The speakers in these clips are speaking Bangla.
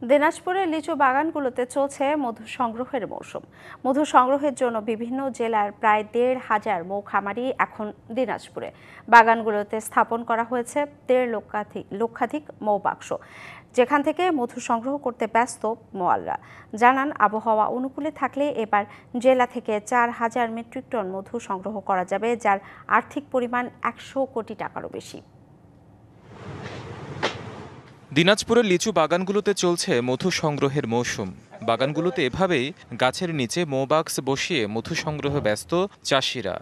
দিনাজপুরের লিচু বাগানগুলোতে চলছে মধু সংগ্রহের মৌসুম। মধু সংগ্রহের জন্য বিভিন্ন জেলার প্রায় ১,৫০০ মৌ খামারি এখন দিনাজপুরে। বাগানগুলোতে স্থাপন করা হয়েছে ১,৫০০ লক্ষাধিক মৌ বাক্স, যেখান থেকে মধু সংগ্রহ করতে ব্যস্ত মোয়ালরা। জানান, আবহাওয়া অনুকূলে থাকলে এবার জেলা থেকে ৪,০০০ মেট্রিক টন মধু সংগ্রহ করা যাবে, যার আর্থিক পরিমাণ ১০০ কোটি টাকারও বেশি। দিনাজপুরের লিচু বাগানগুলোতে চলছে মধু সংগ্রহের মৌসুম। বাগানগুলোতে এভাবেই গাছের নিচে মৌবাক্স বসিয়ে মধু সংগ্রহে ব্যস্ত চাষিরা।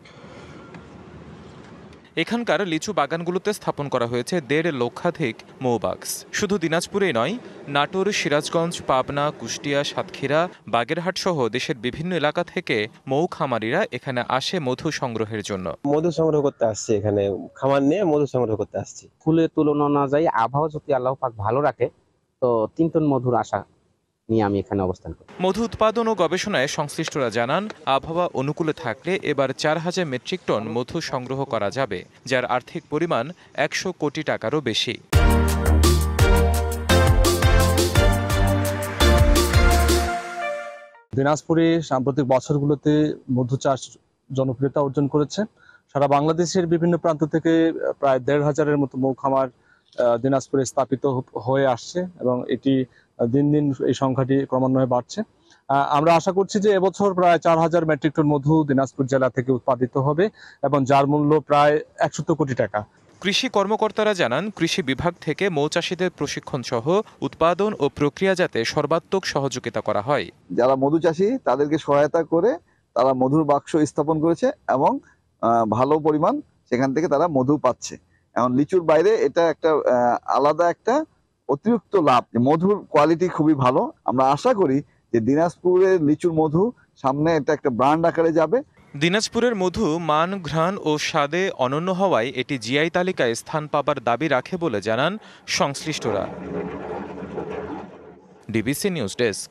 এখানকার লিচু বাগানগুলোতে স্থাপন করা হয়েছে ১.৫ লক্ষাধিক মৌবাক্স। শুধু দিনাজপুরেই নয়, নাটোর, সিরাজগঞ্জ, পাবনা, কুষ্টিয়া, সাতক্ষীরা, বাগেরহাট সহ দেশের বিভিন্ন এলাকা থেকে মৌ খামারিরা এখানে আসে মধু সংগ্রহের জন্য। মধু সংগ্রহ করতে আসছে, এখানে খামার নিয়ে মধু সংগ্রহ করতে আসছি। ফুলের তুলনা অনুযায়ী আবহাওয়া যদি আল্লাহ পাক ভালো রাখে তো ৩ টন মধুর আশা নিয়ে আমি এখানে অবস্থান করি। মধু উৎপাদন ও গবেষণায় সংশ্লিষ্টরা জানান, আবহাওয়া অনুকূলে থাকলে এবার ৪,০০০ মেট্রিক টন মধু সংগ্রহ করা যাবে, যার আর্থিক পরিমাণ ১০০ কোটি টাকারও বেশি। দিনাজপুরে সাম্প্রতিক বছরগুলোতে মধু চাষ জনপ্রিয়তা অর্জন করেছে। সারা বাংলাদেশের বিভিন্ন প্রান্ত থেকে প্রায় ১,৫০০-এর মতো মৌ খামার দিনাজপুরে স্থাপিত হয়ে আসছে এবং এটি দিন দিন এই সংখ্যাটি ক্রমান্বয়ে বাড়ছে। আমরা আশা করছি যে এবছর প্রায় ৪,০০০ মেট্রিক টন মধু দিনাজপুর জেলা থেকে উৎপাদিত হবে এবং যার মূল্য প্রায় ১০০ কোটি টাকা। কৃষি কর্মকর্তারা জানান, কৃষি বিভাগ থেকে মৌ চাষীদের প্রশিক্ষণ সহ উৎপাদন ও প্রক্রিয়াজাতে সর্বাত্মক সহযোগিতা করা হয়। যারা মধু চাষী তাদেরকে সহায়তা করে তারা মধুর বাক্স স্থাপন করেছে এবং ভালো পরিমাণ সেখান থেকে তারা মধু পাচ্ছে। এখন লিচুর বাইরে এটা একটা আলাদা একটা অতিরিক্ত লাভ। মধুর কোয়ালিটি খুবই ভালো। আমরা আশা করি যে দিনাজপুরের লিচুর মধু সামনে এটা একটা ব্র্যান্ড আকারে যাবে। দিনাজপুরের মধু মান, ঘ্রাণ ও স্বাদে অনন্য হওয়ায় এটি জিআই তালিকায় স্থান পাবার দাবি রাখে বলে জানান সংশ্লিষ্টরা। DBC news desk.